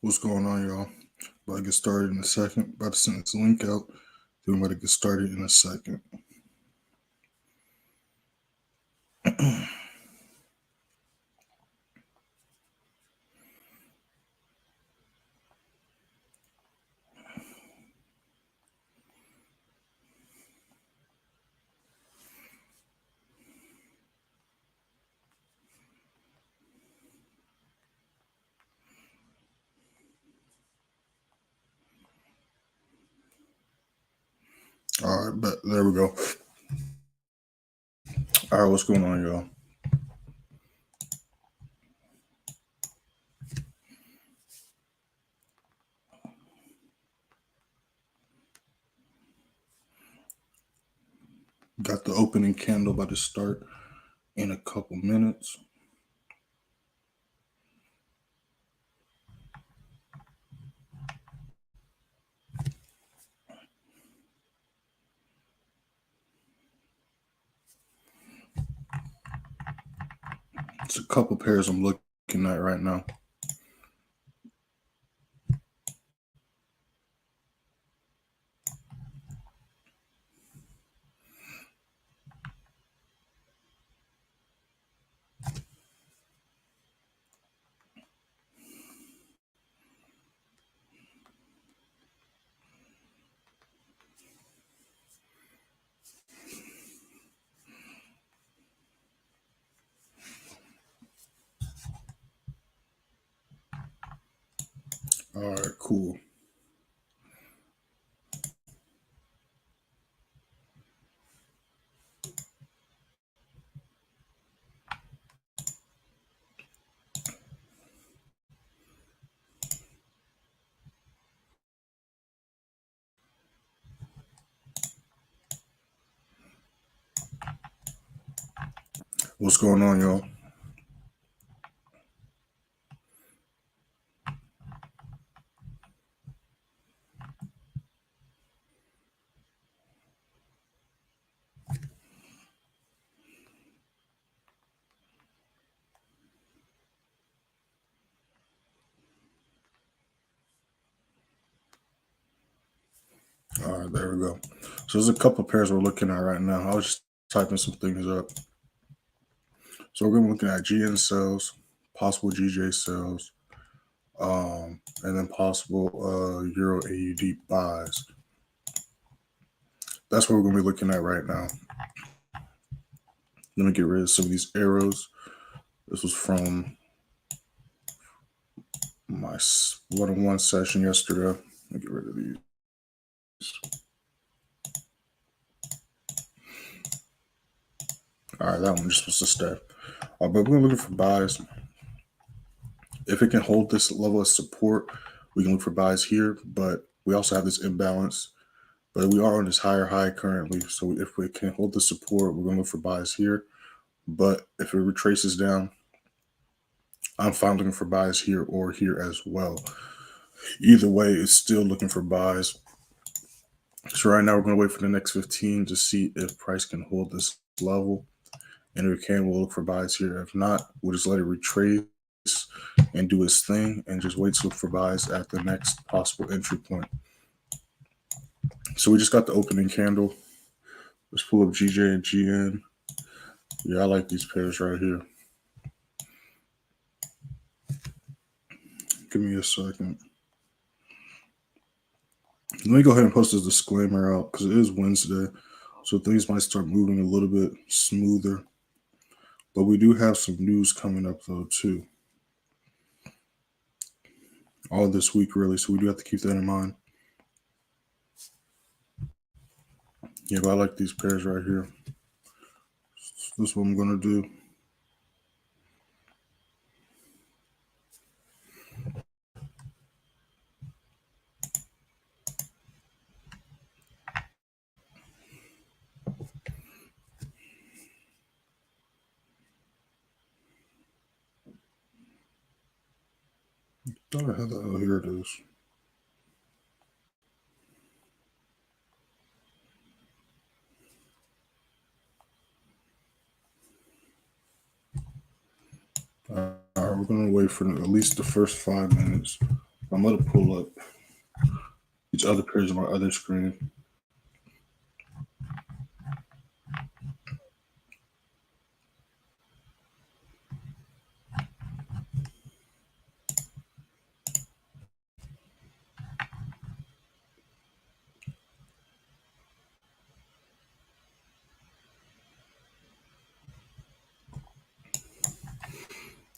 What's going on, y'all? About to get started in a second. About to send this link out. Then we're about to get started in a second. All right, but there we go. All right, what's going on, y'all? Got the opening candle about to start in a couple minutes. It's a couple pairs I'm looking at right now. All right, cool. What's going on, y'all? All right, there we go. So there's a couple pairs we're looking at right now. I was just typing some things up. So we're going to be looking at GN sales, possible GJ sales, and then possible Euro AUD buys. That's what we're going to be looking at right now. Let me get rid of some of these arrows. This was from my one-on-one session yesterday. Let me get rid of these. All right, that one just supposed to stay. But we're looking for buys. If it can hold this level of support, we can look for buys here. But we also have this imbalance. But we are on this higher high currently. So if we can hold the support, we're going to look for buys here. But if it retraces down, I'm fine looking for buys here or here as well. Either way, it's still looking for buys. So right now we're going to wait for the next 15 to see if price can hold this level. And if it can, we'll look for buys here. If not, we'll just let it retrace and do its thing and just wait to look for buys at the next possible entry point. So we just got the opening candle. Let's pull up GJ and GN. Yeah, I like these pairs right here. Give me a second. Let me go ahead and post this disclaimer out because it is Wednesday. So things might start moving a little bit smoother. But we do have some news coming up, though, too. All this week, really. So we do have to keep that in mind. Yeah, but I like these pairs right here. So this is what I'm going to do. Thought I had that. Oh, here it is. All right, we're going to wait for at least the first 5 minutes. I'm going to pull up these other pairs on my other screen.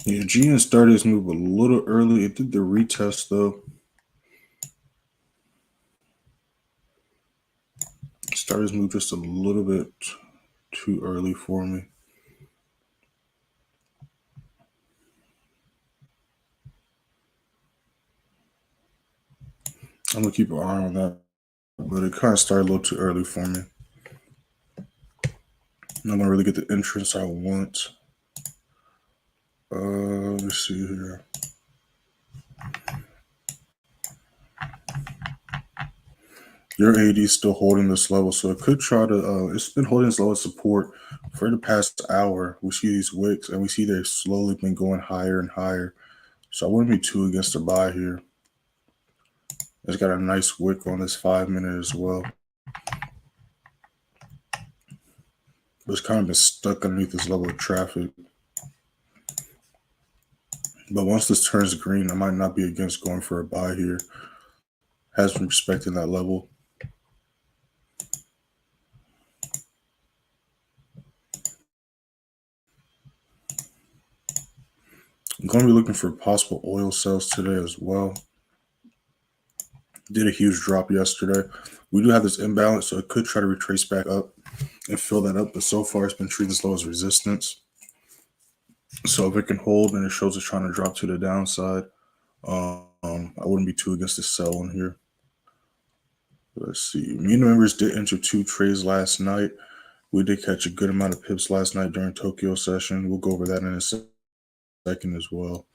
Yeah, GN started its move a little early. It did the retest though. Started its move just a little bit too early for me. I'm gonna keep an eye on that, but it kind of started a little too early for me. I'm not gonna really get the entrance I want. Let's see here. Your AD is still holding this level, so it could try to. It's been holding this level of support for the past hour. We see these wicks, and we see they've slowly been going higher and higher. So I wouldn't be too against a buy here. It's got a nice wick on this 5-minute as well. But it's kind of been stuck underneath this level of traffic. But once this turns green, I might not be against going for a buy here. Has been respecting that level. I'm going to be looking for possible oil sales today as well. Did a huge drop yesterday. We do have this imbalance, so it could try to retrace back up and fill that up. But so far, it's been treated as low as resistance. So if it can hold and it shows it's trying to drop to the downside, I wouldn't be too against the sell on here. Let's see. Me and the members did enter 2 trades last night. We did catch a good amount of pips last night during Tokyo session. We'll go over that in a second as well.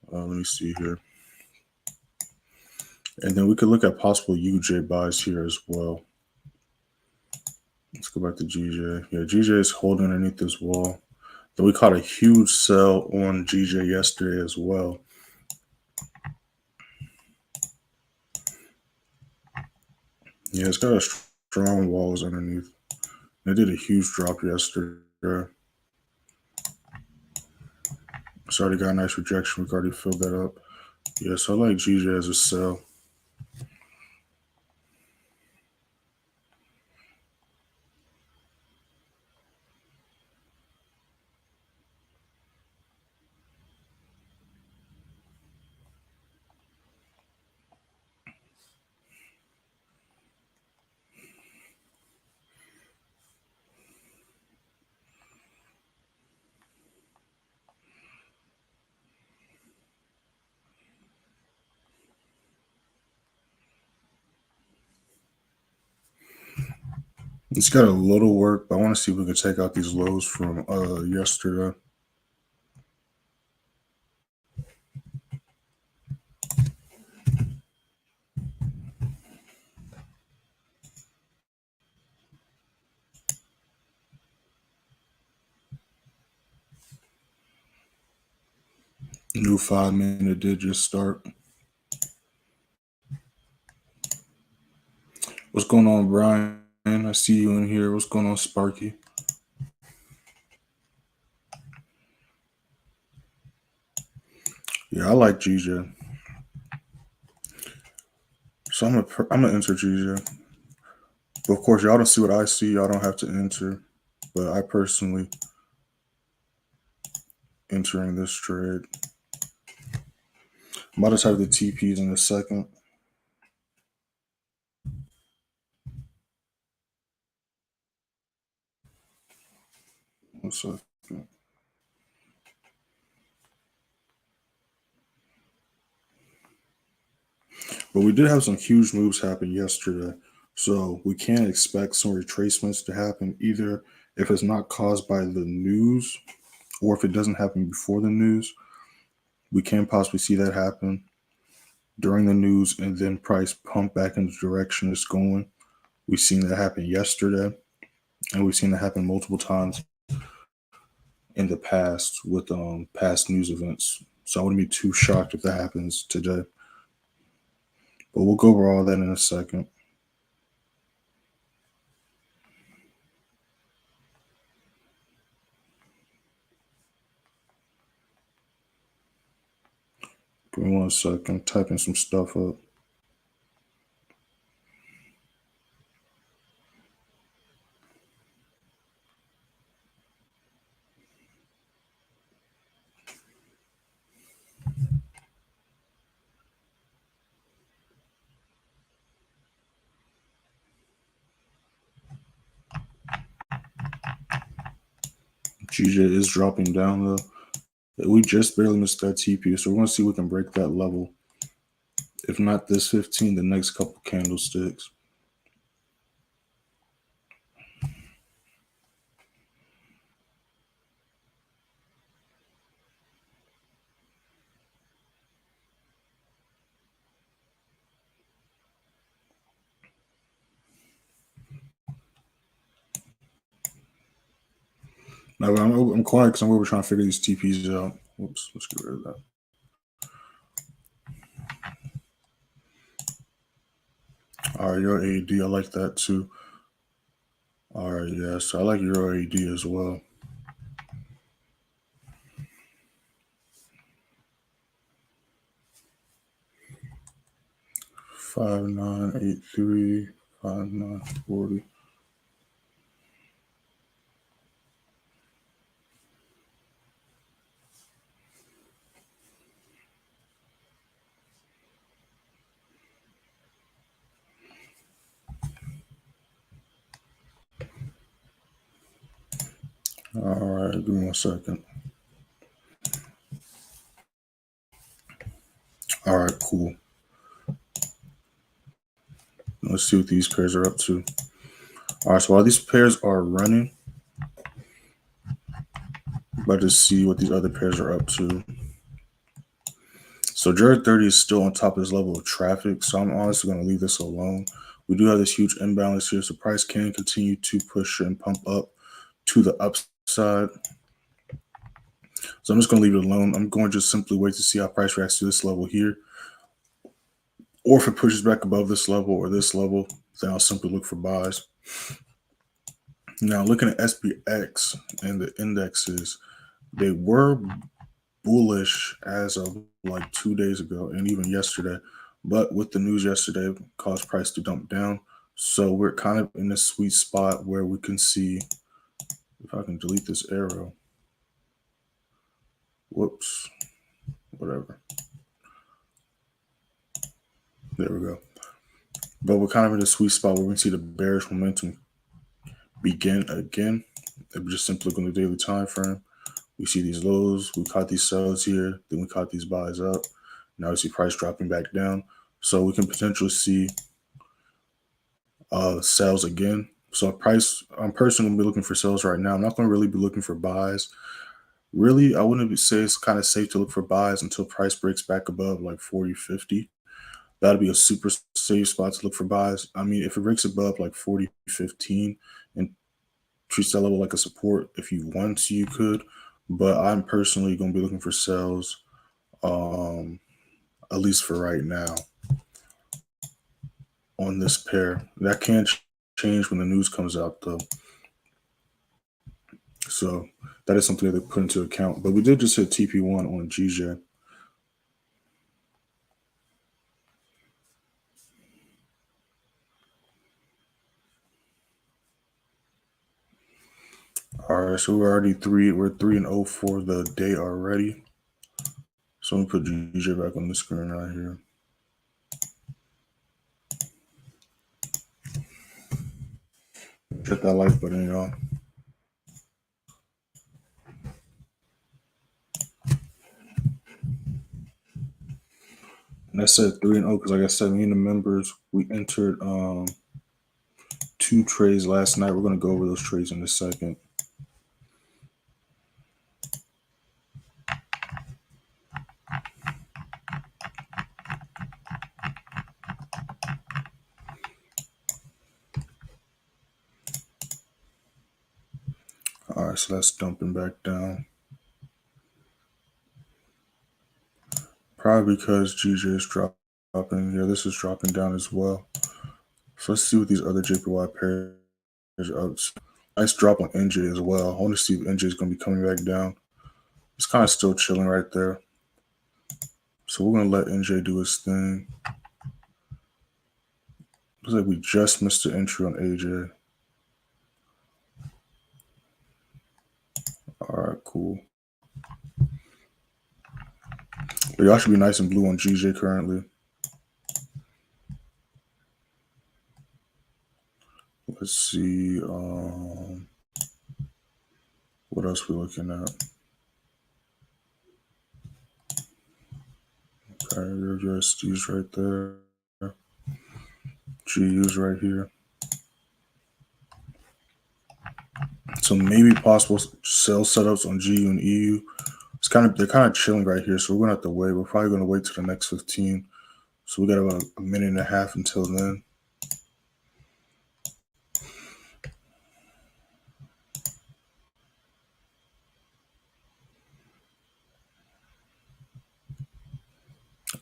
Let me see here. And then we could look at possible UJ buys here as well. Let's go back to GJ. Yeah, GJ is holding underneath this wall. Then we caught a huge sell on GJ yesterday as well. Yeah, it's got a strong walls underneath. It did a huge drop yesterday. It's already got a nice rejection. We've already filled that up. Yeah, so I like GJ as a sell. It's got a little work, but I want to see if we can take out these lows from yesterday. New 5-minute did just start. What's going on, Brian? I see you in here. What's going on, Sparky? Yeah, I like GJ. So I'm gonna enter GJ. But of course, y'all don't see what I see. Y'all don't have to enter. But I personally entering this trade. I'm about to type the TPs in a second. One second. But we did have some huge moves happen yesterday. So we can expect some retracements to happen either if it's not caused by the news or if it doesn't happen before the news. We can possibly see that happen during the news and then price pump back in the direction it's going. We've seen that happen yesterday, and we've seen that happen multiple times in the past with past news events. So I wouldn't be too shocked if that happens today. But we'll go over all that in a second. Give me 1 second. Typing some stuff up. GJ is dropping down though. We just barely missed that TP, so we're going to see if we can break that level. If not this 15, the next couple candlesticks. Now, I'm quiet because I'm over trying to figure these TPs out. Whoops, let's get rid of that. All right, Euro AD, I like that too. All right, yes, I like Euro AD as well. $5983, $5940. All right, give me 1 second. All right, cool. Let's see what these pairs are up to. All right, so while these pairs are running, I'm about to see what these other pairs are up to. So US30 is still on top of this level of traffic, so I'm honestly going to leave this alone. We do have this huge imbalance here, so price can continue to push and pump up to the upside. So I'm just going to leave it alone. I'm going to just simply wait to see how price reacts to this level here. Or if it pushes back above this level or this level, then I'll simply look for buys. Now, looking at SPX and the indexes, they were bullish as of like 2 days ago and even yesterday. But with the news yesterday, caused price to dump down. So we're kind of in a sweet spot where we can see, if I can delete this arrow. Whoops, whatever. There we go. But we're kind of in a sweet spot where we can see the bearish momentum begin again. We're just simply looking at the daily time frame. We see these lows, we caught these sells here, then we caught these buys up. Now we see price dropping back down. So we can potentially see sales again. So price, I'm personally gonna be looking for sales right now. I'm not gonna really be looking for buys. Really, I wouldn't say it's kind of safe to look for buys until price breaks back above like 40, 50. That'd be a super safe spot to look for buys. I mean, if it breaks above like 40, 15 and treats that level like a support, if you want to, you could. But I'm personally going to be looking for sales, at least for right now, on this pair. That can change when the news comes out, though. So that is something that they put into account. But we did just hit TP1 on GJ. All right, so we're 3-0 for the day already. So let me put GJ back on the screen right here. Hit that like button, y'all. And I said 3-0 because, like I said, me and the members, we entered 2 trades last night. We're going to go over those trades in a second. All right, so that's dumping back down. Probably because GJ is dropping dropping. Yeah, this is dropping down as well. So let's see what these other JPY pairs are up to. Nice drop on NJ as well. I want to see if NJ is going to be coming back down. It's kind of still chilling right there. So we're going to let NJ do his thing. Looks like we just missed the entry on AJ. All right, cool. But y'all should be nice and blue on GJ currently. Let's see. What else we looking at? Okay, your USD's right there. GU's right here. So maybe possible sell setups on GU and EU. They're kind of chilling right here, so we're gonna have to wait. We're probably gonna wait till the next 15. So we got about a minute and a half until then.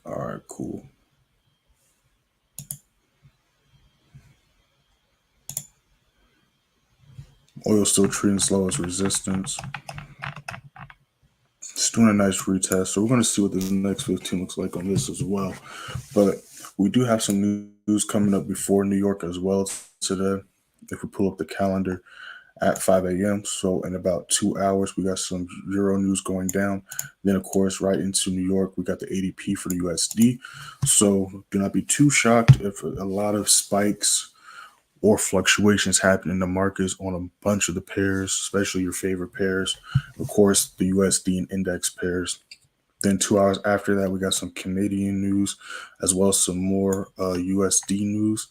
All right, cool. Oil still treating slow as resistance. It's doing a nice retest. So we're going to see what the next 15 looks like on this as well. But we do have some news coming up before New York as well today. If we pull up the calendar at 5 a.m. So in about 2 hours, we got some Euro news going down. Then, of course, right into New York, we got the ADP for the USD. So do not be too shocked if a lot of spikes or fluctuations happen in the markets on a bunch of the pairs, especially your favorite pairs. Of course, the USD and index pairs. Then 2 hours after that, we got some Canadian news as well as some more USD news.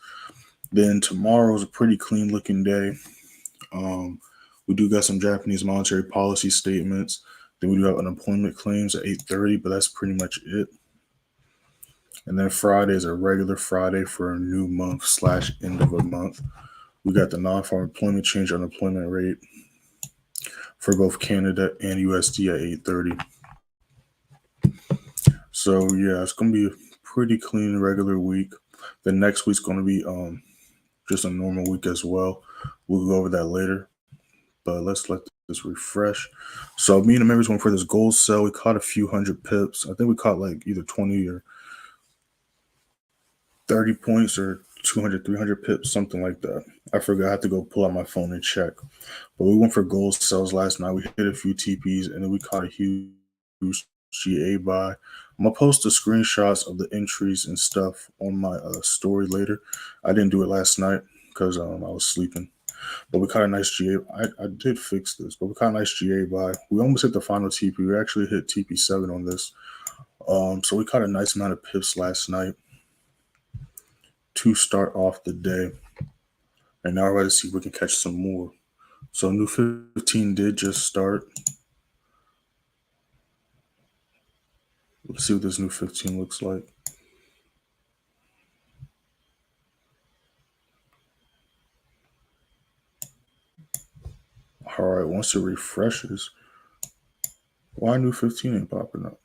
Then tomorrow is a pretty clean looking day. We do got some Japanese monetary policy statements. Then we do have unemployment claims at 8:30, but that's pretty much it. And then Friday is a regular Friday for a new month / end of a month. We got the non-farm employment change unemployment rate for both Canada and USD at 8:30. So yeah, it's gonna be a pretty clean regular week. The next week's gonna be just a normal week as well. We'll go over that later. But let's let this refresh. So me and the members went for this gold sell. We caught a few hundred pips. I think we caught like either 20 or 30 points or 200, 300 pips, something like that. I forgot. I had to go pull out my phone and check. But we went for gold sells last night. We hit a few TPs and then we caught a huge GA buy. I'm going to post the screenshots of the entries and stuff on my story later. I didn't do it last night because I was sleeping. But we caught a nice GA. I did fix this, but we caught a nice GA buy. We almost hit the final TP. We actually hit TP7 on this. So we caught a nice amount of pips last night to start off the day. And now we're ready to see if we can catch some more. So new 15 did just start. Let's see what this new 15 looks like. All right, once it refreshes, why new 15 ain't popping up?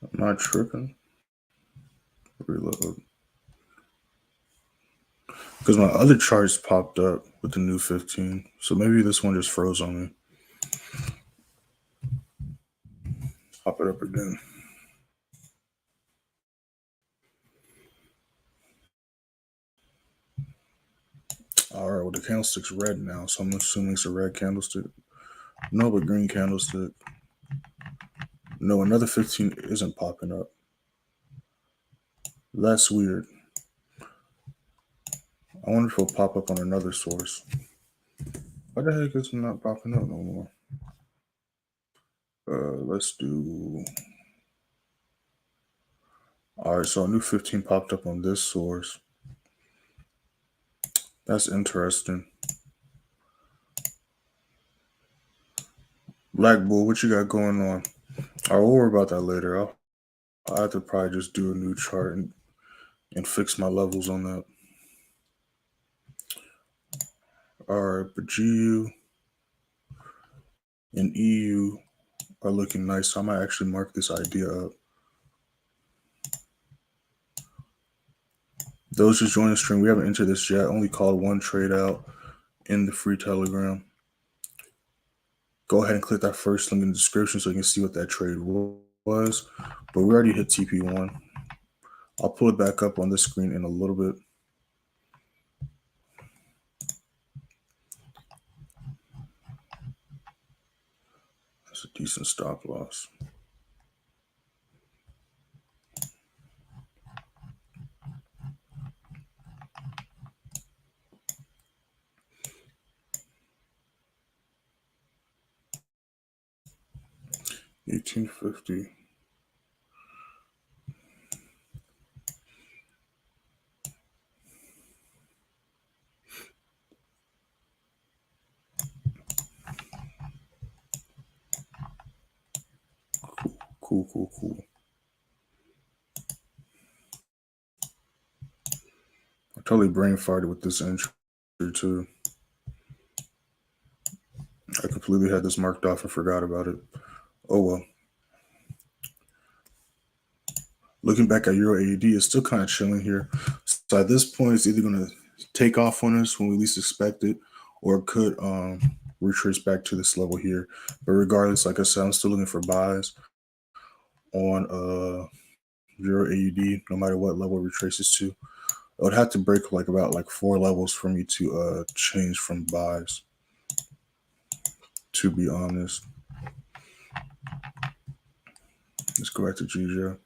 I'm not tripping. Reload. Because my other charts popped up with the new 15. So maybe this one just froze on me. Pop it up again. All right, well, the candlestick's red now, so I'm assuming it's a red candlestick. No, but green candlestick. No, another 15 isn't popping up. That's weird. I wonder if it'll pop up on another source. Why the heck is it not popping up no more? Let's do. All right, so a new 15 popped up on this source. That's interesting. Black Bull, what you got going on? I'll worry about that later. I'll have to probably just do a new chart and and fix my levels on that. All right, but GU and EU are looking nice, so I might actually mark this idea up. Those just joining the stream, we haven't entered this yet. I only called one trade out in the free Telegram. Go ahead and click that first link in the description so you can see what that trade was. But we already hit TP1. I'll pull it back up on this screen in a little bit. That's a decent stop loss. $18.50. Cool. I totally brain farted with this entry too. I completely had this marked off and forgot about it. Oh well. Looking back at Euro AUD, it's still kind of chilling here. So at this point, it's either going to take off on us when we least expect it, or it could retrace back to this level here. But regardless, like I said, I'm still looking for buys on Euro AUD, no matter what level it retraces to. It would have to break about 4 levels for me to change from buys, to be honest. Let's go back to GJ.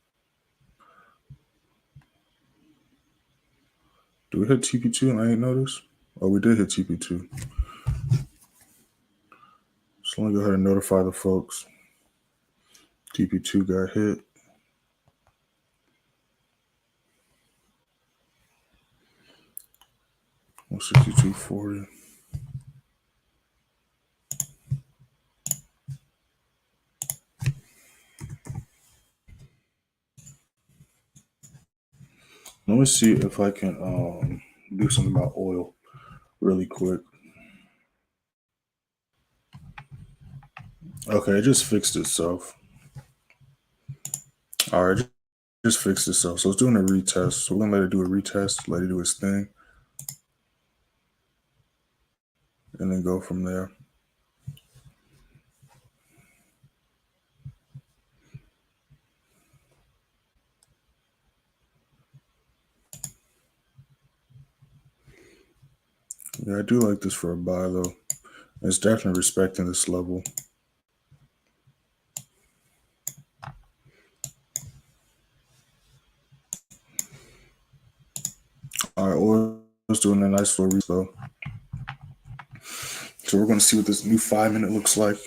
Do we hit TP2 and I ain't noticed? Oh, we did hit TP2. So let me go ahead and notify the folks. TP2 got hit. $162.40. Let me see if I can do something about oil really quick. Okay, it just fixed itself. All right, just fixed itself. So it's doing a retest. So we're gonna let it do a retest, let it do its thing, and then go from there. Yeah, I do like this for a buy though. It's definitely respecting this level. All right, oil's doing a nice little reset though. So we're going to see what this new 5-minute looks like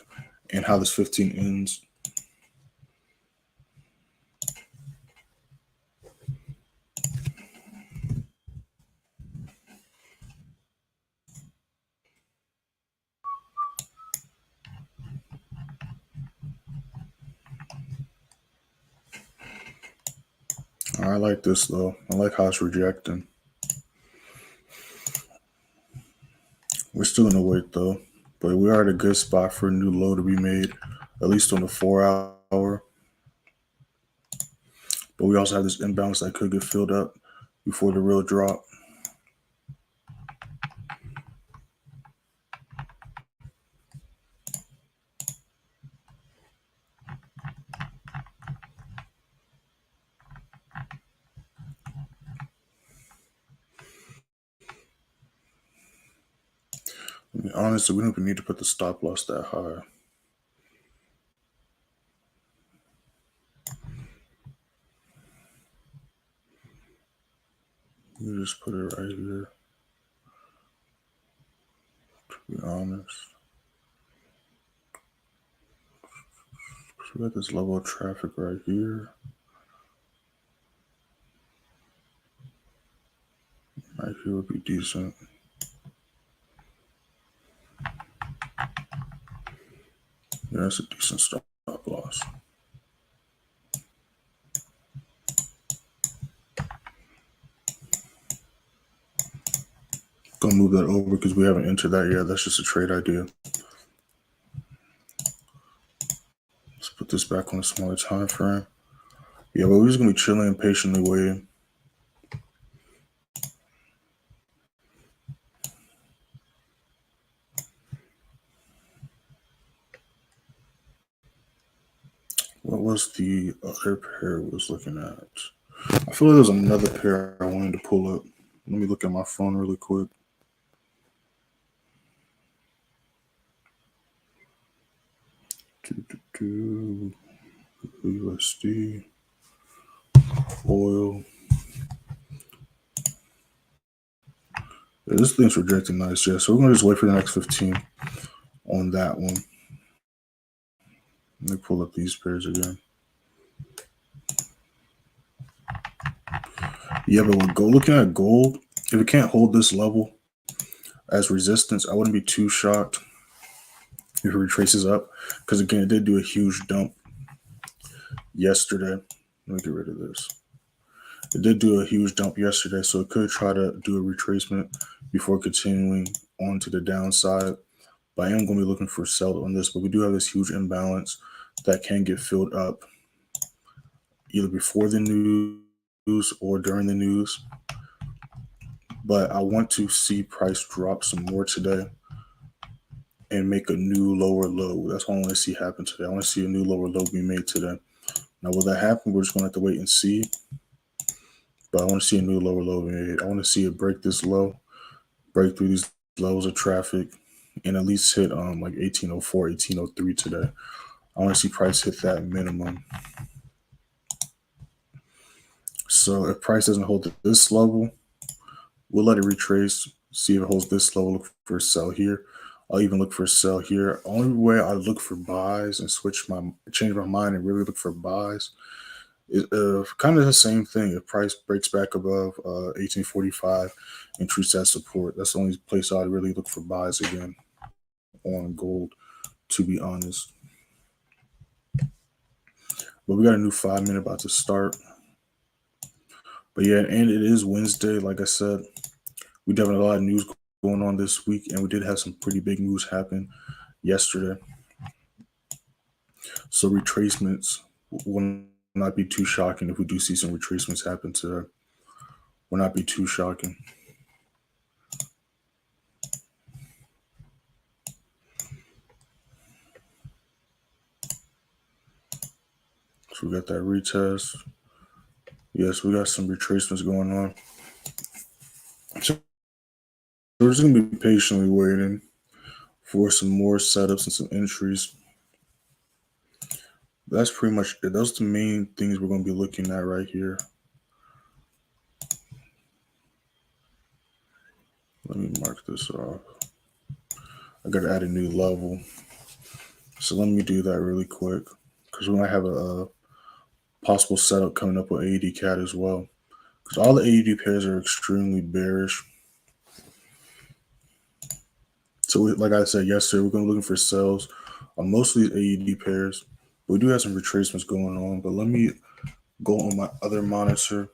and how this 15 ends. I like this though. I like how it's rejecting. We're still going to wait though, but we are at a good spot for a new low to be made, at least on the 4-hour. But we also have this imbalance that could get filled up before the real drop. I mean, honestly, we don't even need to put the stop loss that high. You just put it right here, to be honest. So we got this level of traffic right here. Right here would be decent. Yeah, that's a decent stop loss. Gonna move that over because we haven't entered that yet. That's just a trade idea. Let's put this back on a smaller time frame. Yeah, but we're just gonna be chilling and patiently waiting. What was the other pair we was looking at? I feel like there's another pair I wanted to pull up. Let me look at my phone really quick. USD, oil. Yeah, this thing's rejecting nice, yeah. So we're gonna just wait for the next 15 on that one. Let me pull up these pairs again. Yeah, but with gold, looking at gold, if it can't hold this level as resistance, I wouldn't be too shocked if it retraces up. Because again, it did do a huge dump yesterday. Let me get rid of this. It did do a huge dump yesterday, so it could try to do a retracement before continuing on to the downside. But I am going to be looking for sell on this. But we do have this huge imbalance that can get filled up either before the news or during the news. But I want to see price drop some more today and make a new lower low. That's what I want to see happen today. I want to see a new lower low be made today. Now, will that happen? We're just going to have to wait and see. But I want to see a new lower low be made. I want to see it break this low, break through these lows of traffic, and at least hit like 1804, 1803 today. I want to see price hit that minimum. So if price doesn't hold at this level, we'll let it retrace, see if it holds this level, look for a sell here. I'll even look for a sell here. Only way I look for buys and change my mind and really look for buys is kind of the same thing. If price breaks back above 1845 and treats that support, that's the only place I'd really look for buys again on gold, to be honest. But we got a new 5 minute about to start. But yeah, and it is Wednesday. Like I said, we definitely have a lot of news going on this week, and we did have some pretty big news happen yesterday. So retracements will not be too shocking if we do see some retracements happen today. Will not be too shocking. So we got that retest. Yes, we got some retracements going on. So we're just gonna be patiently waiting for some more setups and some entries. That's pretty much it. Those are the main things we're gonna be looking at right here. Let me mark this off. I gotta add a new level. So let me do that really quick because we might have a possible setup coming up with AUD CAD as well. Because all the AUD pairs are extremely bearish. So like I said yesterday, we're going to be looking for sells on most of these AUD pairs. We do have some retracements going on, but let me go on my other monitor.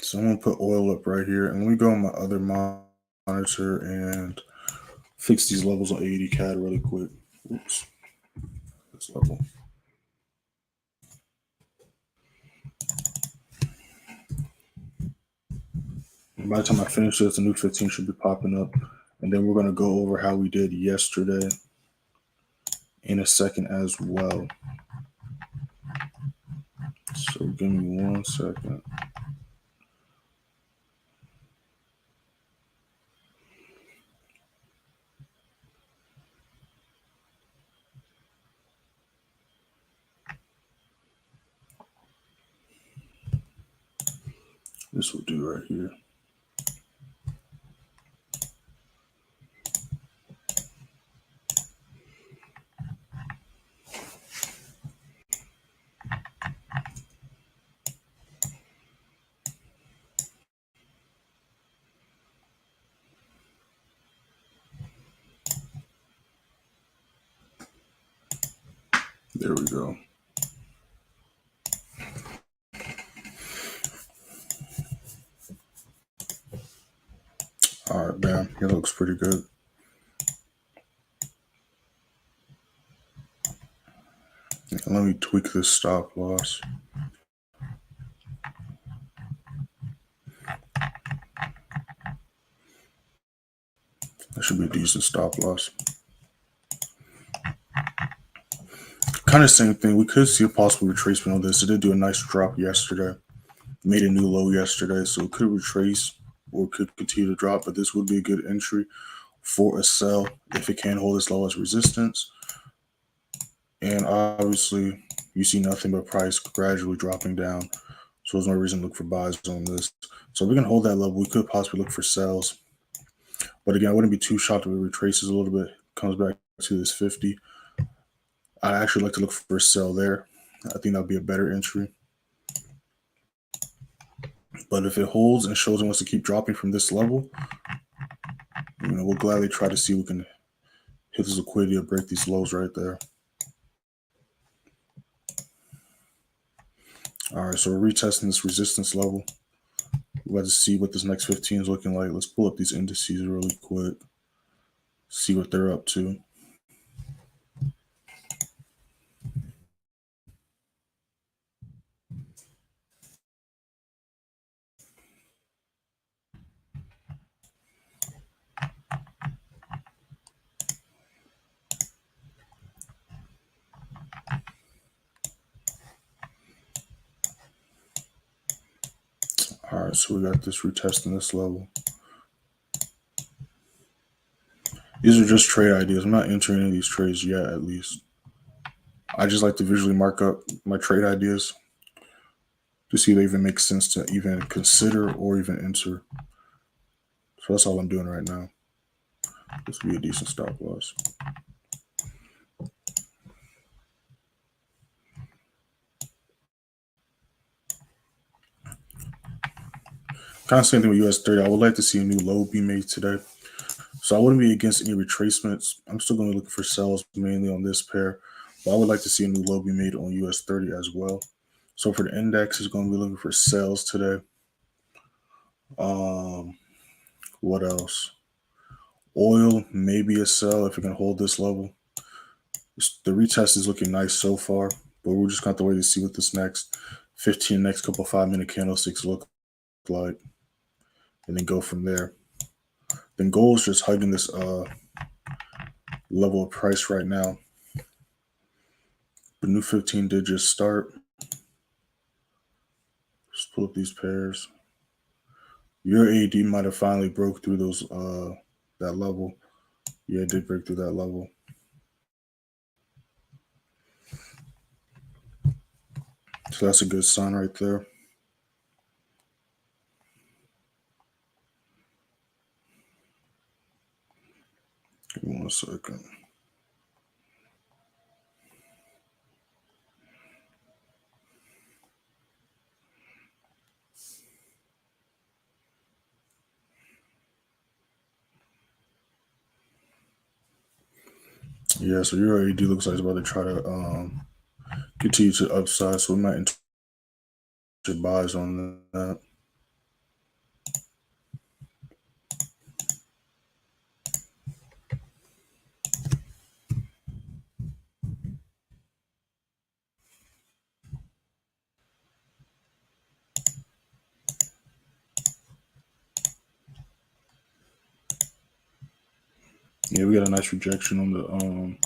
So I'm going to put oil up right here. And let me go on my other monitor and fix these levels on AUD CAD really quick. Oops. This level. And by the time I finish this, the new 15 should be popping up. And then we're going to go over how we did yesterday in a second as well. So give me 1 second. This will do right here. There we go. It looks pretty good. Let me tweak this stop loss. That should be a decent stop loss. Kind of same thing. We could see a possible retracement on this. It did do a nice drop yesterday. Made a new low yesterday, so it could retrace or could continue to drop, but this would be a good entry for a sell if it can hold this low as resistance. And obviously, you see nothing but price gradually dropping down. So there's no reason to look for buys on this. So if we can hold that level, we could possibly look for sells. But again, I wouldn't be too shocked if it retraces a little bit, comes back to this 50. I actually like to look for a sell there. I think that would be a better entry. But if it holds and shows it wants to keep dropping from this level, we'll gladly try to see if we can hit this liquidity or break these lows right there. All right, so we're retesting this resistance level. We're about to see what this next 15 is looking like. Let's pull up these indices really quick, see what they're up to. All right, so we got this retesting this level. These are just trade ideas. I'm not entering any of these trades yet, at least. I just like to visually mark up my trade ideas to see if they even make sense to even consider or even enter. So that's all I'm doing right now. This will be a decent stop loss. Kind of same thing with US30. I would like to see a new low be made today. So I wouldn't be against any retracements. I'm still going to look for sells mainly on this pair. But I would like to see a new low be made on US30 as well. So for the index, it's going to be looking for sells today. What else? Oil, maybe a sell if it can hold this level. The retest is looking nice so far, but we're just going to have to wait to see what this next 15, next couple 5-minute candlesticks look like, and then go from there. Then gold is just hugging this level of price right now. The new 15 did just start. Just pull up these pairs. Your AD might have finally broke through those that level. Yeah, it did break through that level. So that's a good sign right there. Give me 1 second. Yeah, so your AD looks like it's about to try to continue to upside, so we might enter buys on that. Yeah, we got a nice rejection on the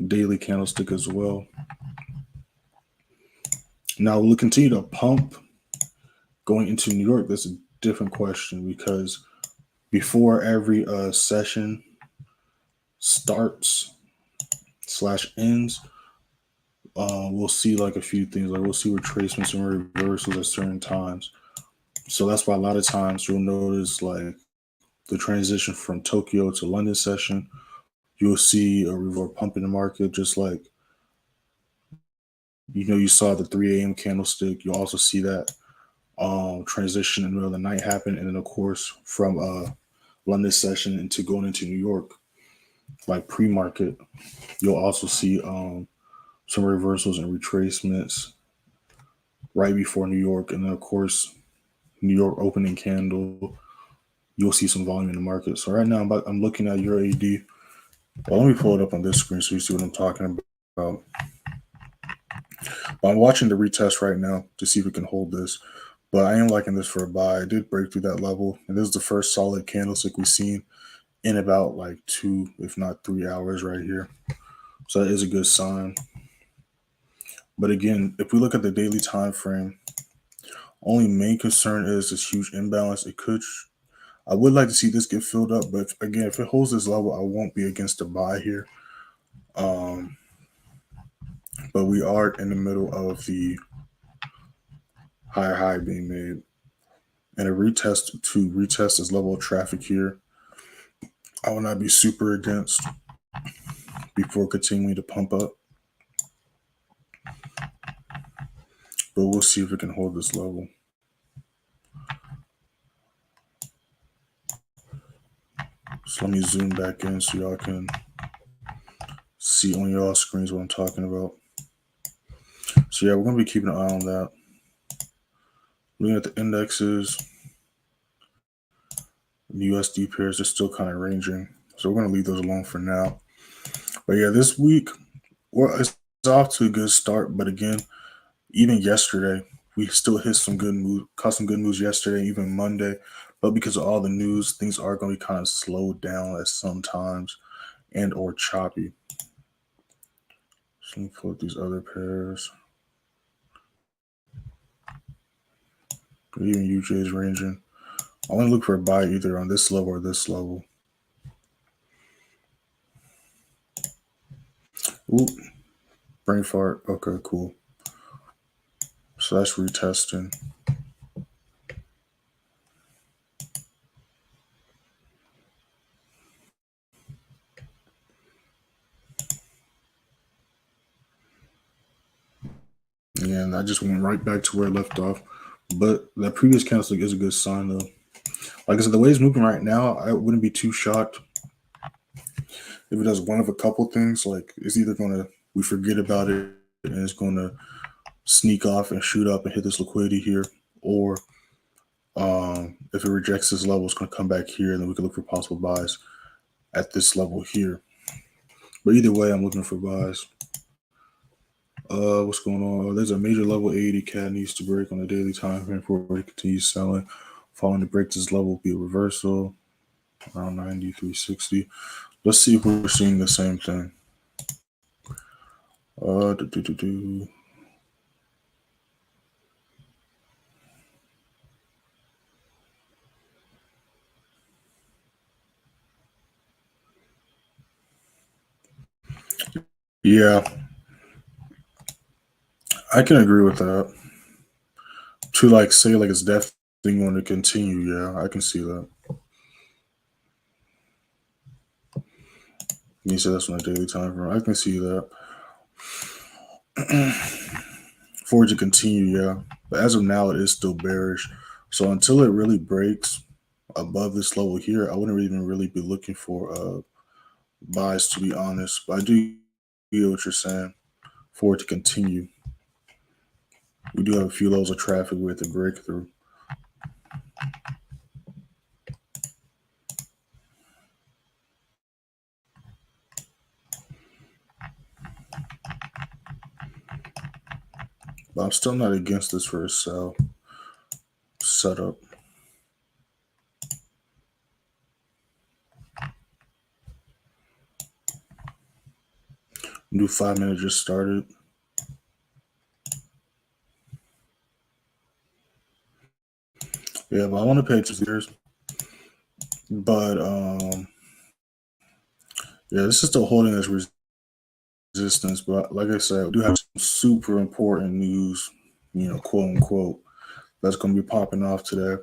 daily candlestick as well. Now we'll continue to pump going into New York. That's a different question, because before every session starts / ends, we'll see like a few things. Like we'll see retracements and reversals at certain times. So that's why a lot of times you'll notice like the transition from Tokyo to London session, you'll see a reward pump in the market, just like you saw the 3 a.m. candlestick. You'll also see that transition in the middle of the night happen, and then of course from London session into going into New York, like pre-market, you'll also see some reversals and retracements right before New York, and then of course New York opening candle. you'll see some volume in the market. So right now I'm looking at your AD. Well, let me pull it up on this screen so you see what I'm talking about. But I'm watching the retest right now to see if we can hold this. But I am liking this for a buy. It did break through that level. And this is the first solid candlestick we've seen in about like 2, if not 3 hours right here. So that is a good sign. But again, if we look at the daily time frame, only main concern is this huge imbalance. I would like to see this get filled up, but again, if it holds this level, I won't be against a buy here. But we are in the middle of the higher high being made. And a retest to retest this level of traffic here, I will not be super against before continuing to pump up. But we'll see if it can hold this level. So let me zoom back in so y'all can see on y'all screens what I'm talking about. So yeah, we're going to be keeping an eye on that. Looking at the indexes, the USD pairs are still kind of ranging. So we're going to leave those alone for now. But yeah, this week, well, it's off to a good start. But again, even yesterday, we still hit some good moves, caught some good moves yesterday, even Monday. But because of all the news, things are going to be kind of slowed down at some times and or choppy. So let me pull up these other pairs. But even UJ is ranging. I want to look for a buy either on this level or this level. Ooh, brain fart. Okay, cool. So that's retesting. And I just went right back to where I left off. But that previous candlestick is a good sign, though. Like I said, the way it's moving right now, I wouldn't be too shocked if it does one of a couple things. Like it's either we forget about it and it's going to sneak off and shoot up and hit this liquidity here, or if it rejects this level, it's going to come back here, and then we can look for possible buys at this level here. But either way, I'm looking for buys. What's going on? There's a major level 80 cat needs to break on the daily time frame before it continues selling. Following the break, this level will be a reversal around 93.60. Let's see if we're seeing the same thing. Yeah, I can agree with that. To like say like it's definitely going to continue. Yeah, I can see that. You said that's on a daily time frame. I can see that. For it to continue, yeah. But as of now, it is still bearish. So until it really breaks above this level here, I wouldn't even really be looking for buys, to be honest. But I do get what you're saying. For it to continue, we do have a few levels of traffic with a breakthrough. But I'm still not against this for a sell setup. New 5 minute just started. Yeah, but I want to pay attention to this. But yeah, this is still holding as resistance. But like I said, we do have some super important news, quote unquote, that's going to be popping off today.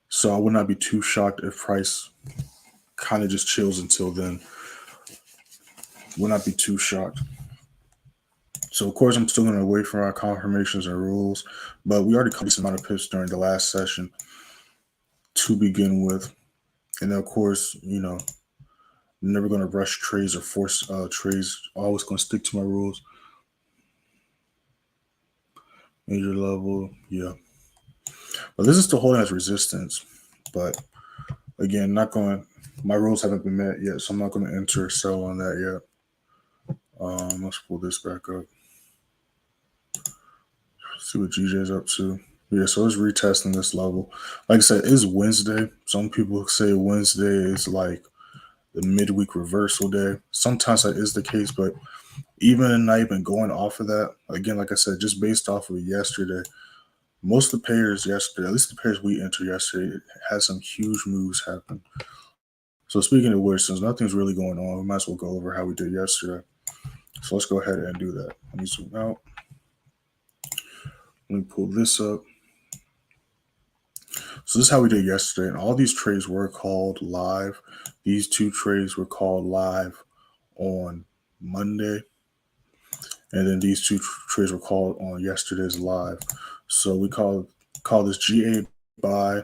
So I would not be too shocked if price kind of just chills until then. Would not be too shocked. So of course I'm still going to wait for our confirmations and rules, but we already covered some amount of pips during the last session to begin with. And then of course, never going to rush trades or force trades. Always going to stick to my rules. Major level, yeah. But this is still holding as resistance. But again, not going. My rules haven't been met yet, so I'm not going to enter or sell on that yet. Let's pull this back up. See what GJ's up to. Yeah, so it's retesting this level. Like I said, it's Wednesday. Some people say Wednesday is like the midweek reversal day. Sometimes that is the case, but even not even going off of that, again, like I said, just based off of yesterday, most of the pairs yesterday, at least the pairs we entered yesterday, had some huge moves happen. So speaking of which, since nothing's really going on, we might as well go over how we did yesterday. So let's go ahead and do that. Let me zoom out. Let me pull this up. So this is how we did yesterday, and all these trades were called live. These two trades were called live on Monday, and then these two trades were called on yesterday's live. So we call this GA buy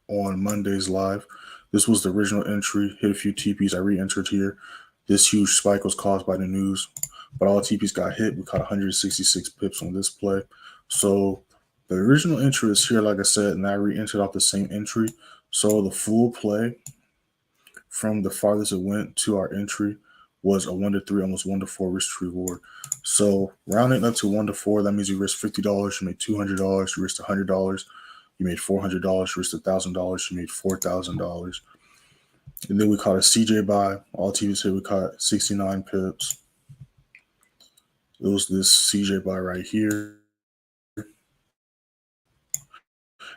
on Monday's live. This was the original entry, hit a few TPs. I re-entered here. This huge spike was caused by the news, but all TPs got hit. We caught 166 pips on this play. So the original entry is here, like I said, and I re-entered off the same entry. So the full play from the farthest it went to our entry was a 1 to 3, almost 1 to 4 risk reward. So rounding up to 1 to 4, that means you risked $50, you made $200, you risked $100, you made $400, you risked $1,000, you made $4,000. And then we caught a CJ buy. All TVs here we caught 69 pips. It was this CJ buy right here.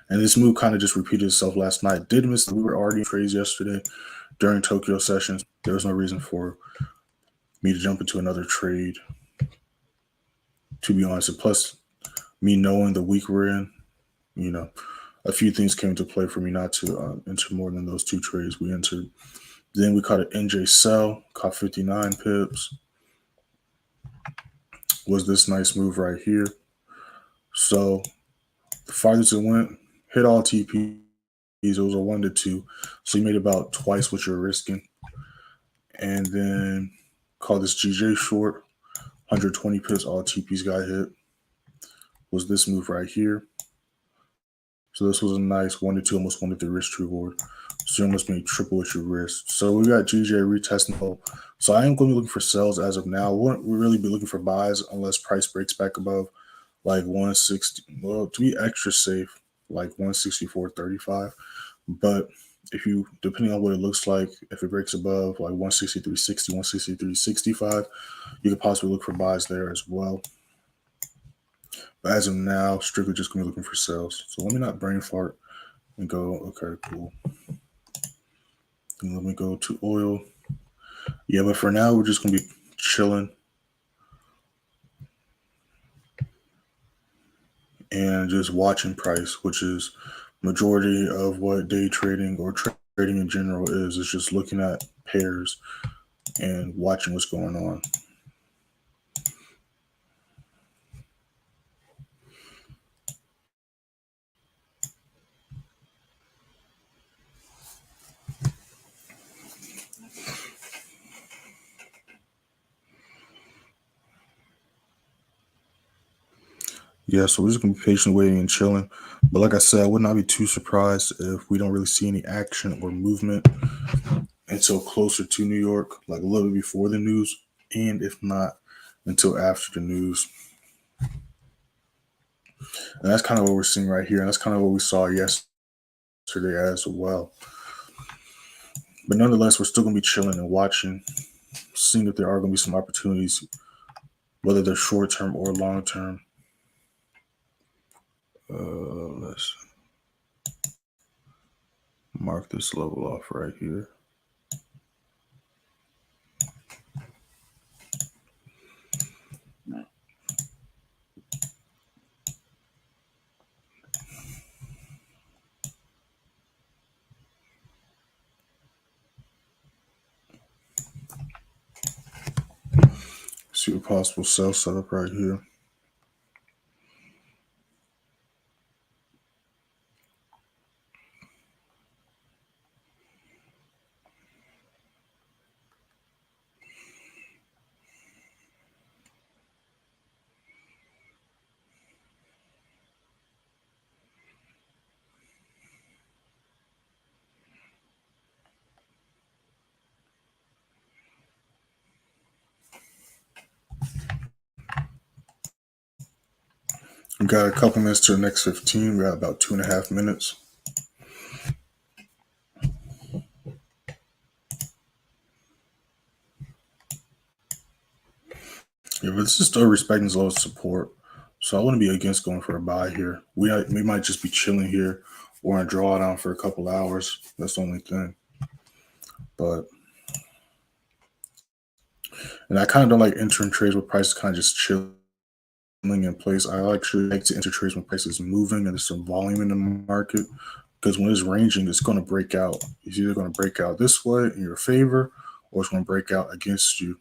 And this move kind of just repeated itself last night. Did miss, we were already in trades yesterday during Tokyo sessions. There was no reason for me to jump into another trade, to be honest. And plus, me knowing the week we're in, you know, a few things came into play for me not to enter more than those two trades we entered. Then we caught an NJ sell, caught 59 pips. Was this nice move right here. So the farthest it went, hit all TPs. It was a 1 to 2. So you made about twice what you're risking. And then call this GJ short, 120 pips, all TPs got hit. Was this move right here. So this was a nice 1 to 2, almost 1 to 3 risk reward. So you almost made triple what your risk. So we got GJ retesting. So I am going to be looking for sells as of now. We won't really be looking for buys unless price breaks back above like 160. Well, to be extra safe, like 164.35. But if you, depending on what it looks like, if it breaks above like 163.60, 163.65, you could possibly look for buys there as well. But as of now, strictly just going to be looking for sales. So let me not brain fart and go, okay, cool. And let me go to oil. Yeah, but for now, we're just going to be chilling and just watching price, which is majority of what day trading or trading in general is. It's just looking at pairs and watching what's going on. Yeah, so we're just going to be patient waiting and chilling. But like I said, I would not be too surprised if we don't really see any action or movement until closer to New York, like a little bit before the news, and if not, until after the news. And that's kind of what we're seeing right here. And that's kind of what we saw yesterday as well. But nonetheless, we're still going to be chilling and watching, seeing if there are going to be some opportunities, whether they're short term or long term. Let's mark this level off right here. See a possible sell setup right here. We got a couple minutes to the next 15. We got about 2.5 minutes. Yeah, but this is still respecting as low as support. So I wouldn't be against going for a buy here. We might just be chilling here or in drawdown for a couple hours. That's the only thing. But and I kind of don't like entering trades where prices kind of just chilling in place. I actually like to enter trades when prices moving and there's some volume in the market. Because when it's ranging, it's going to break out. It's either going to break out this way in your favor or it's going to break out against you.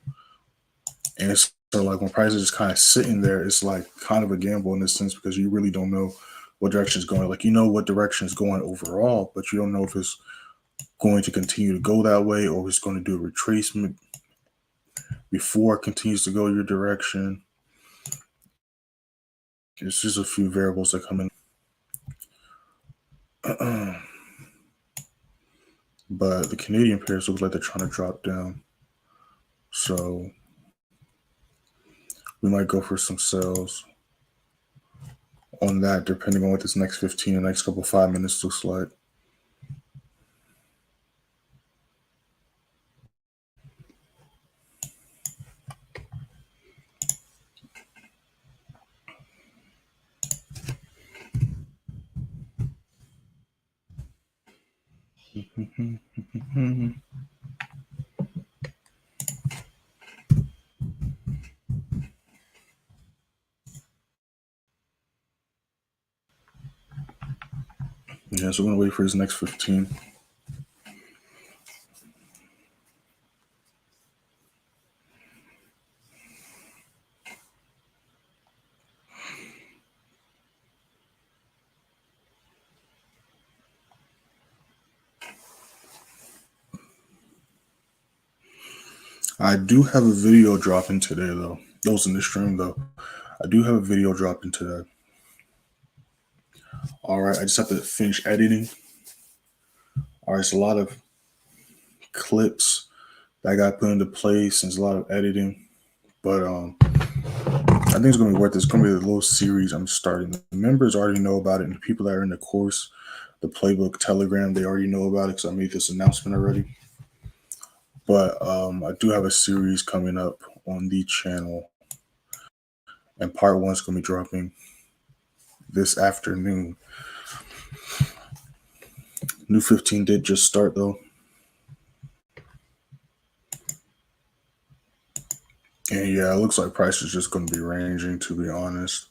And so like when prices is kind of sitting there, it's like kind of a gamble in this sense because you really don't know what direction it's going. Like you know what direction is going overall, but you don't know if it's going to continue to go that way or if it's going to do a retracement before it continues to go your direction. It's just a few variables that come in. But the Canadian pairs looks like they're trying to drop down. So we might go for some sells on that, depending on what this next 15 and next couple 5 minutes looks like. Yeah, so we're gonna wait for his next 15. I do have a video dropping today, though. Those in the stream, though. I do have a video dropping today. All right, I just have to finish editing. All right, it's a lot of clips that I got put into place, and it's a lot of editing. But I think it's gonna be worth it. It's gonna be a little series I'm starting. The members already know about it, and the people that are in the course, the playbook, Telegram, they already know about it because I made this announcement already. But I do have a series coming up on the channel, and part 1 is gonna be dropping this afternoon. New 15 did just start though. And yeah, it looks like price is just going to be ranging, to be honest,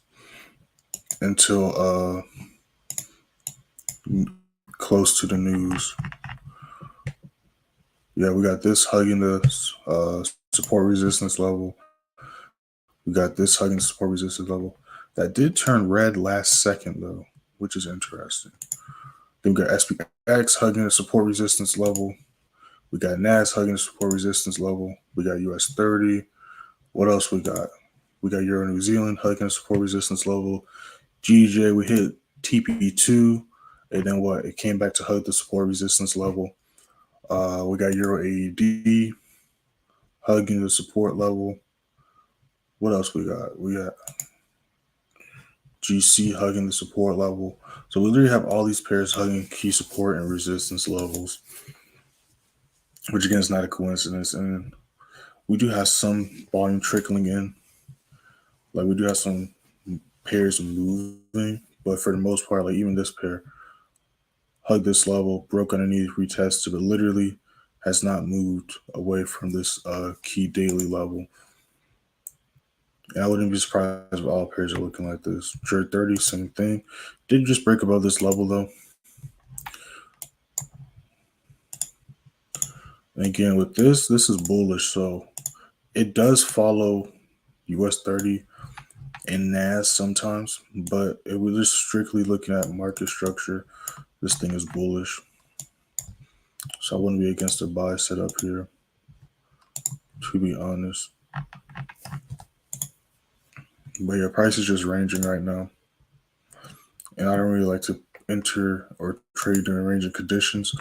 until close to the news. Yeah, we got this hugging the support resistance level. We got this hugging the support resistance level. That did turn red last second though, which is interesting. Then we got SPX hugging the support resistance level. We got NAS hugging the support resistance level. We got US30. What else we got? We got Euro New Zealand hugging the support resistance level. GJ, we hit TP2, and then what? It came back to hug the support resistance level. We got Euro AED hugging the support level. What else we got? We got GC hugging the support level. So we literally have all these pairs hugging key support and resistance levels, which again is not a coincidence. And we do have some volume trickling in. Like we do have some pairs moving, but for the most part, like even this pair hug this level, broke underneath, retested, but literally has not moved away from this key daily level. And I wouldn't be surprised if all pairs are looking like this. GBPJPY, same thing. Did just break above this level though. And again, with this is bullish, so it does follow US30 and NAS sometimes, but it was just strictly looking at market structure. This thing is bullish. So I wouldn't be against a buy setup here, to be honest. But yeah, price is just ranging right now. And I don't really like to enter or trade during ranging conditions.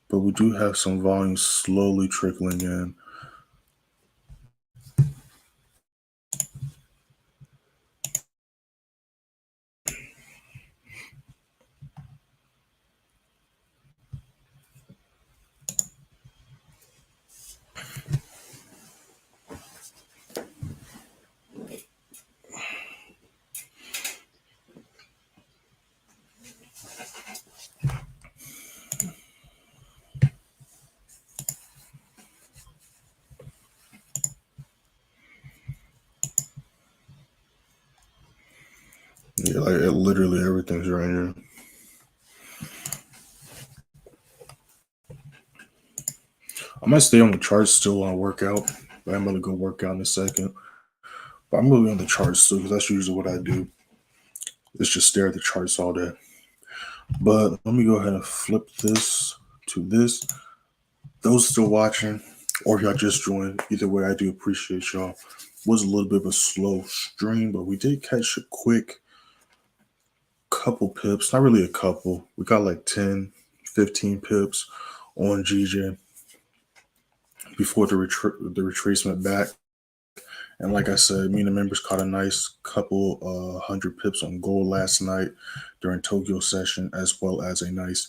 But we do have some volume slowly trickling in. Yeah, like literally everything's right here. I might stay on the charts still on a workout, but I'm gonna go work out in a second. But I'm really on the charts still because that's usually what I do. Is just stare at the charts all day. But let me go ahead and flip this to this. Those still watching, or if y'all just joined, either way, I do appreciate y'all. Was a little bit of a slow stream, but we did catch a quick couple pips. Not really a couple. We got like 10, 15 pips on GJ before the retracement back. And like I said, me and the members caught a nice couple 100 pips on gold last night during Tokyo session, as well as a nice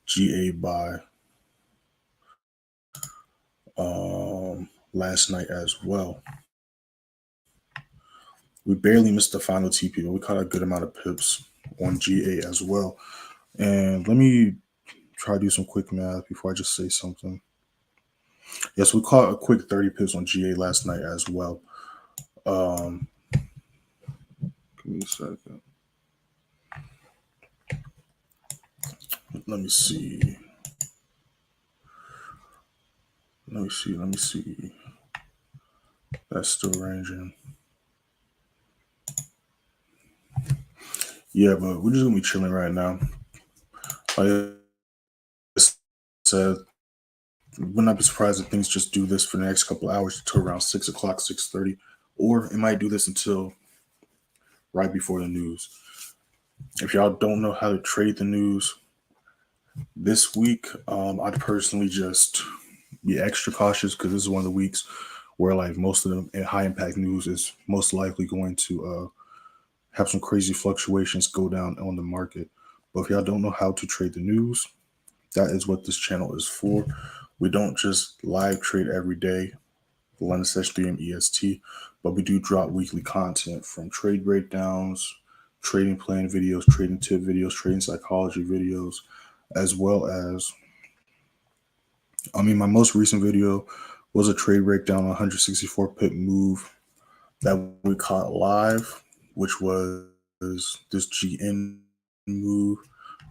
GA buy last night as well. We barely missed the final TP, but we caught a good amount of pips on GA as well. And let me try to do some quick math before I just say something. Yes, we caught a quick 30 pips on GA last night as well. Give me a second. Let me see. That's still ranging. Yeah, but we're just gonna be chilling right now. Like I said, would not be surprised if things just do this for the next couple of hours until around 6 o'clock, 6:30, or it might do this until right before the news. If y'all don't know how to trade the news this week, I'd personally just be extra cautious because this is one of the weeks where like most of the high impact news is most likely going to have some crazy fluctuations go down on the market. But if y'all don't know how to trade the news, that is what this channel is for. We don't just live trade every day, London session 3 AM EST, but we do drop weekly content from trade breakdowns, trading plan videos, trading tip videos, trading psychology videos, as well as, my most recent video was a trade breakdown on 164 pip move that we caught live, which was this GN move.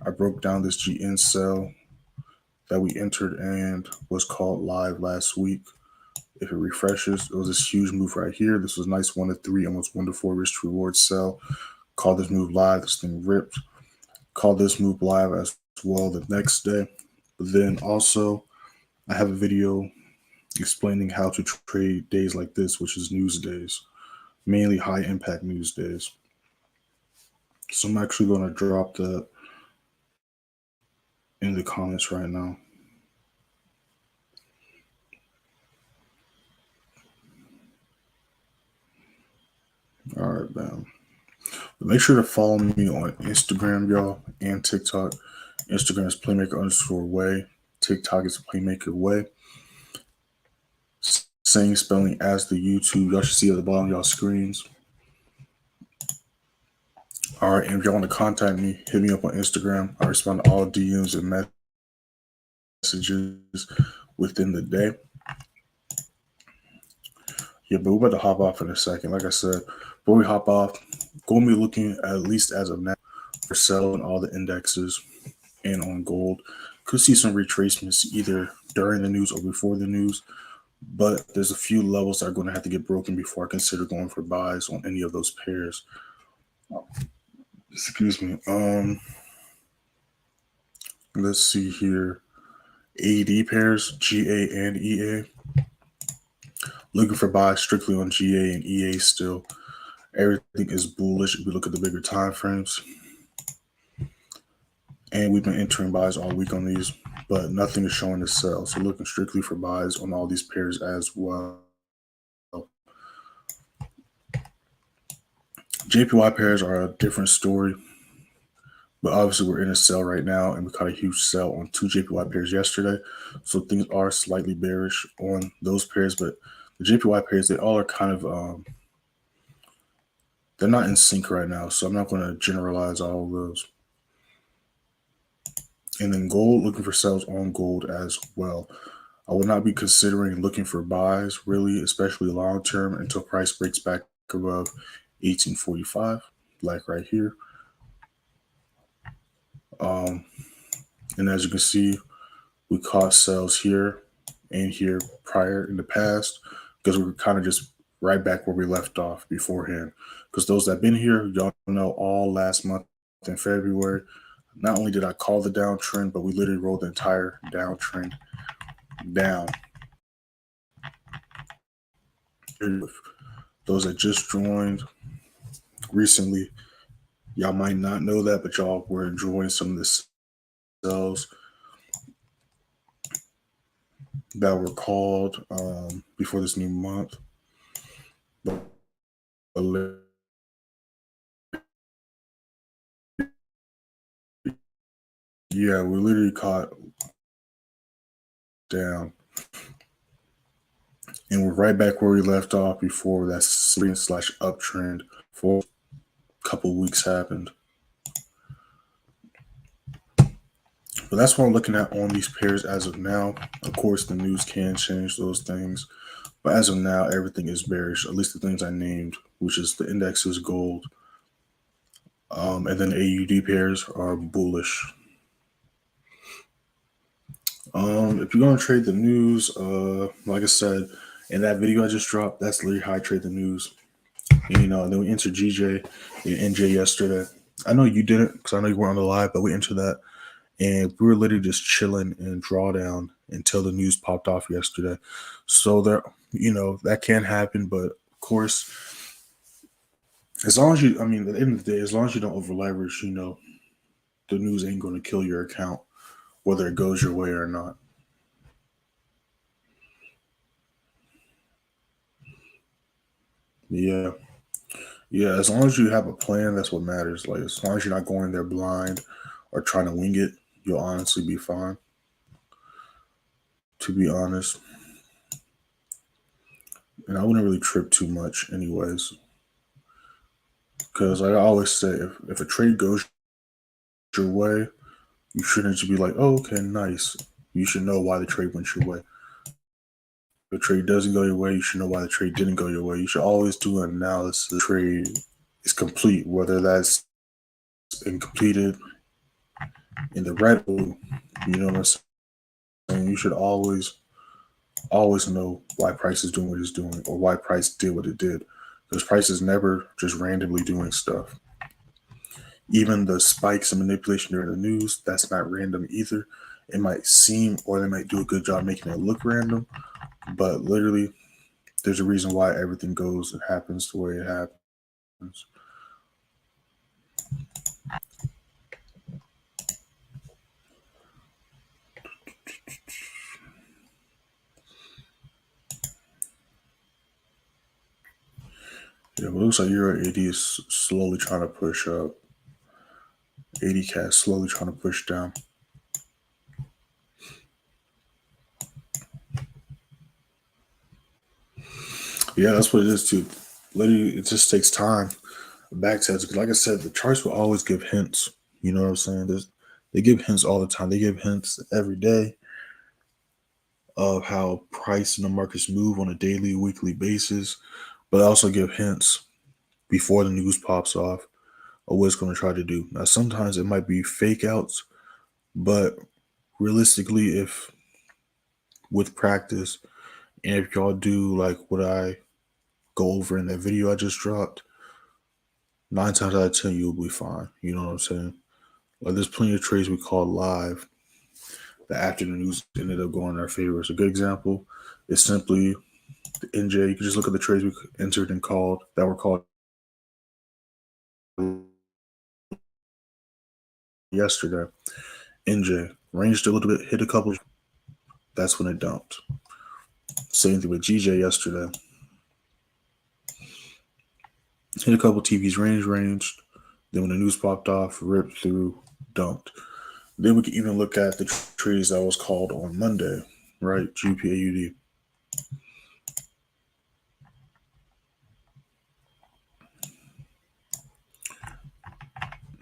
I broke down this GN sell that we entered and was called live last week. If it refreshes, it was this huge move right here. This was nice 1 to 3, almost 1 to 4 risk to reward sell. Called this move live. This thing ripped. Called this move live as well the next day. But then also, I have a video explaining how to trade days like this, which is news days, mainly high impact news days. So I'm actually going to drop that in the comments right now. All right, man. But make sure to follow me on Instagram, y'all, and TikTok. Instagram is playmaker_way. TikTok is playmaker way. Same spelling as the YouTube. Y'all should see at the bottom of y'all screens. All right, and if y'all want to contact me, hit me up on Instagram. I respond to all DMs and messages within the day. Yeah, but we're about to hop off in a second. Like I said, before we hop off, going to be looking at least as of now for selling all the indexes and on gold. Could see some retracements either during the news or before the news, but there's a few levels that are going to have to get broken before I consider going for buys on any of those pairs. Excuse me. Let's see here. AD pairs, GA and EA. Looking for buys strictly on GA and EA still. Everything is bullish if we look at the bigger time frames. And we've been entering buys all week on these, but nothing is showing to sell. So looking strictly for buys on all these pairs as well. JPY pairs are a different story, but obviously we're in a sell right now, and we caught a huge sell on 2 JPY pairs yesterday. So things are slightly bearish on those pairs, but the JPY pairs, they all are kind of, they're not in sync right now. So I'm not going to generalize all of those. And then gold, looking for sells on gold as well. I would not be considering looking for buys, really, especially long term, until price breaks back above 1845, like right here. And as you can see, we caught sells here and here prior in the past because we were kind of just right back where we left off beforehand. Because those that been here, y'all know all last month in February, not only did I call the downtrend, but we literally rolled the entire downtrend down. Those that just joined recently, y'all might not know that, but y'all were enjoying some of the sells that were called before this new month. But yeah, we literally caught down. And we're right back where we left off before that / uptrend for a couple weeks happened. But that's what I'm looking at on these pairs as of now. Of course, the news can change those things. But as of now, everything is bearish, at least the things I named, which is the indexes, gold, and then AUD pairs are bullish. If you're going to trade the news, like I said, in that video I just dropped, that's literally how I trade the news. And, then we entered GJ and NJ yesterday. I know you didn't because I know you weren't on the live, but we entered that. And we were literally just chilling in drawdown until the news popped off yesterday. So there, that can happen, but of course, as long as you, at the end of the day, as long as you don't over leverage, the news ain't going to kill your account, whether it goes your way or not. Yeah. Yeah, as long as you have a plan, that's what matters. Like, as long as you're not going there blind or trying to wing it, you'll honestly be fine. To be honest. And I wouldn't really trip too much anyways. Because like I always say, if a trade goes your way, you shouldn't just be like, oh, okay, nice. You should know why the trade went your way. If the trade doesn't go your way, you should know why the trade didn't go your way. You should always do an analysis. The trade is complete, whether that's been completed in the red, you know what I'm saying? You should always know why price is doing what it's doing or why price did what it did. Because price is never just randomly doing stuff. Even the spikes and manipulation during the news, that's not random either. It might seem, or they might do a good job making it look random, but literally there's a reason why everything goes and happens the way it happens. Yeah, but it looks like Euro 80 is slowly trying to push up. 80 cat slowly trying to push down. Yeah, that's what it is too. Literally, it just takes time. Back tests, because like I said, the charts will always give hints. You know what I'm saying? They give hints all the time. They give hints every day of how price and the markets move on a daily, weekly basis, but they also give hints before the news pops off of what it's going to try to do. Now, sometimes it might be fake outs, but realistically, if with practice and if y'all do like what I go over in that video I just dropped, 9 times out of 10 you'll be fine. You know what I'm saying? Like there's plenty of trades we call live that after the news ended up going in our favor. It's a good example. It's simply the NJ. You can just look at the trades we entered and called that were called yesterday. NJ ranged a little bit, hit a couple. That's when it dumped. Same thing with GJ yesterday. Hit a couple TVs, ranged. Then when the news popped off, ripped through, dumped. Then we can even look at the trades that was called on Monday, right? GPAUD.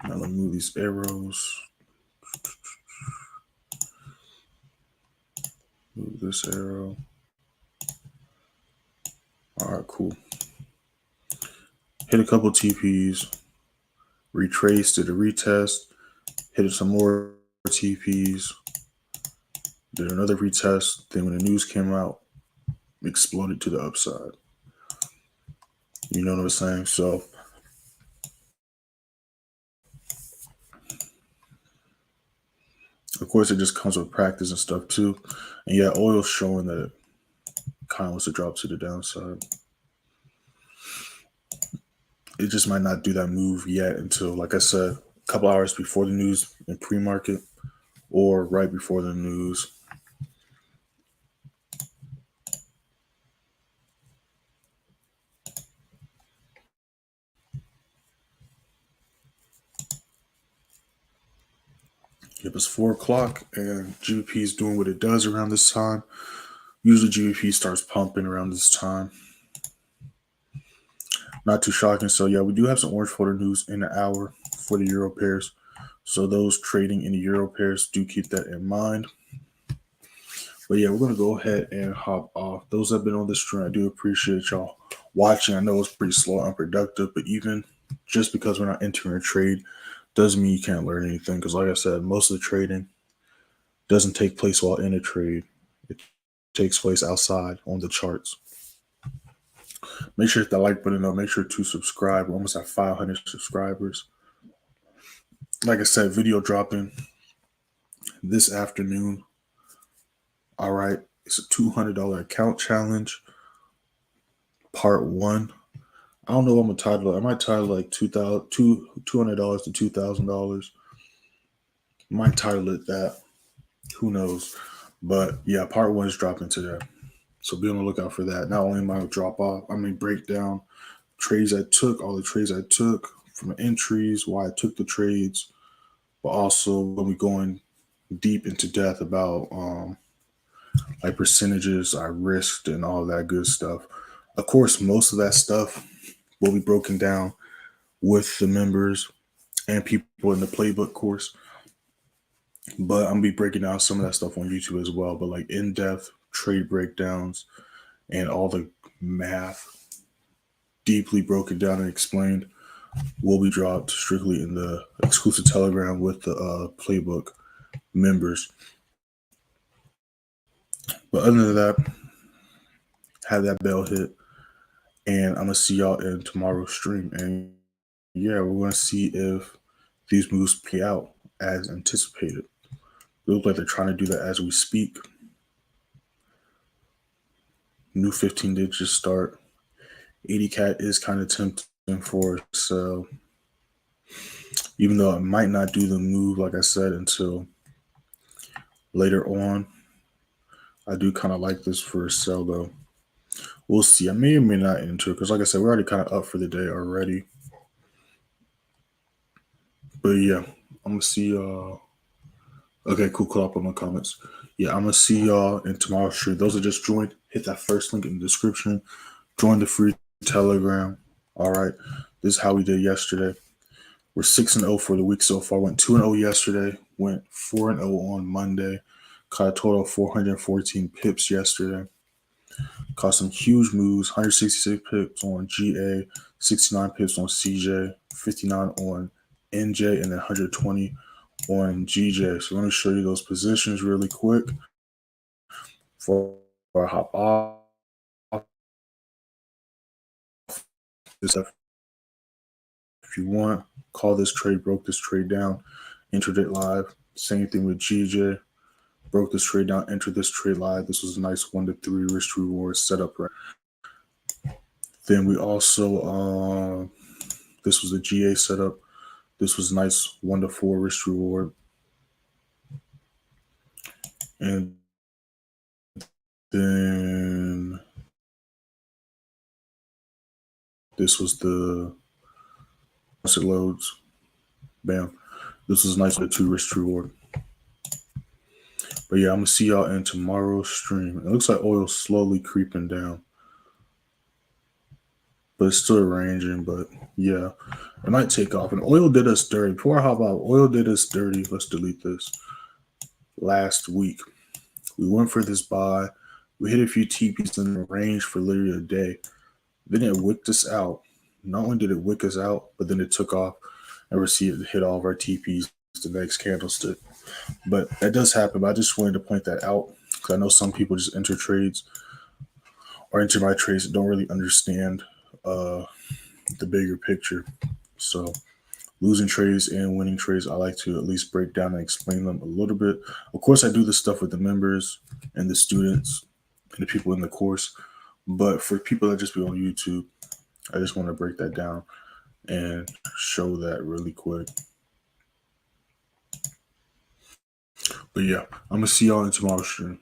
Now let me move these arrows. Move this arrow. All right, cool. Hit a couple TPs, retraced, did a retest, hit hit some more TPs, did another retest. Then when the news came out, exploded to the upside. You know what I'm saying? So of course, it just comes with practice and stuff too. And yeah, oil's showing that it kind of wants to drop to the downside. It just might not do that move yet until, like I said, a couple hours before the news in pre-market or right before the news. It was 4 o'clock and GBP is doing what it does around this time. Usually GBP starts pumping around this time. Not too shocking. So yeah, we do have some orange folder news in the hour for the euro pairs. So those trading in the euro pairs, do keep that in mind. But yeah, we're going to go ahead and hop off. Those that have been on this stream, I do appreciate y'all watching. I know it's pretty slow and unproductive, but even just because we're not entering a trade doesn't mean you can't learn anything. Because like I said, most of the trading doesn't take place while in a trade. It takes place outside on the charts. Make sure to hit that like button up. Make sure to subscribe. We're almost at 500 subscribers. Like I said, video dropping this afternoon. All right. It's a $200 account challenge. Part 1. I don't know what I'm going to title it. I might title like $200 to $2,000. Might title it that. Who knows? But yeah, part 1 is dropping today. So be on the lookout for that. Not only am I going to drop off, I'm going to break down trades I took, all the trades I took from entries, why I took the trades, but also when we going deep into depth about like percentages I risked and all that good stuff. Of course, most of that stuff will be broken down with the members and people in the playbook course. But I'm going to be breaking down some of that stuff on YouTube as well. But like in-depth trade breakdowns and all the math deeply broken down and explained will be dropped strictly in the exclusive Telegram with the playbook members. But other than that, have that bell hit, and I'm gonna see y'all in tomorrow's stream. And yeah, we're gonna see if these moves play out as anticipated. They look like they're trying to do that as we speak. New 15 did just start. 80 cat is kind of tempting for us, so even though it might not do the move, like I said, until later on, I do kind of like this for a sell though. We'll see. I may or may not enter because, like I said, we're already kind of up for the day already. But yeah, I'm gonna see y'all. Okay, cool. Cool up on my comments. Yeah, I'm gonna see y'all in tomorrow's stream. Those that just joined, hit that first link in the description. Join the free Telegram. All right, this is how we did yesterday. We're 6-0 for the week so far. Went 2-0 yesterday. Went 4-0 on Monday. Caught a total of 414 pips yesterday. Caught some huge moves. 166 pips on GA, 69 pips on CJ, 59 on NJ, and then 120 on GJ. So let me show you those positions really quick before I hop off. If you want, call this trade, broke this trade down, intraday live. Same thing with GJ. Broke this trade down, entered this trade live. This was a nice 1 to 3 risk to reward setup. Right. Then we also, this was a GA setup. This was nice 1 to 4 risk to reward. And then this was the loads. Bam. This was nice 1 to 2 risk to reward. But yeah, I'm going to see y'all in tomorrow's stream. It looks like oil's slowly creeping down. But it's still ranging. But yeah, it might take off. And oil did us dirty. Before I hop out, oil did us dirty. Let's delete this. Last week, we went for this buy. We hit a few TPs in the range for literally a day. Then it wicked us out. Not only did it wick us out, but then it took off and received hit all of our TPs the next candlestick. But that does happen. But I just wanted to point that out because I know some people just enter trades or enter my trades that don't really understand the bigger picture. So losing trades and winning trades, I like to at least break down and explain them a little bit. Of course, I do this stuff with the members and the students and the people in the course. But for people that just be on YouTube, I just want to break that down and show that really quick. But yeah, I'm going to see y'all in tomorrow's stream.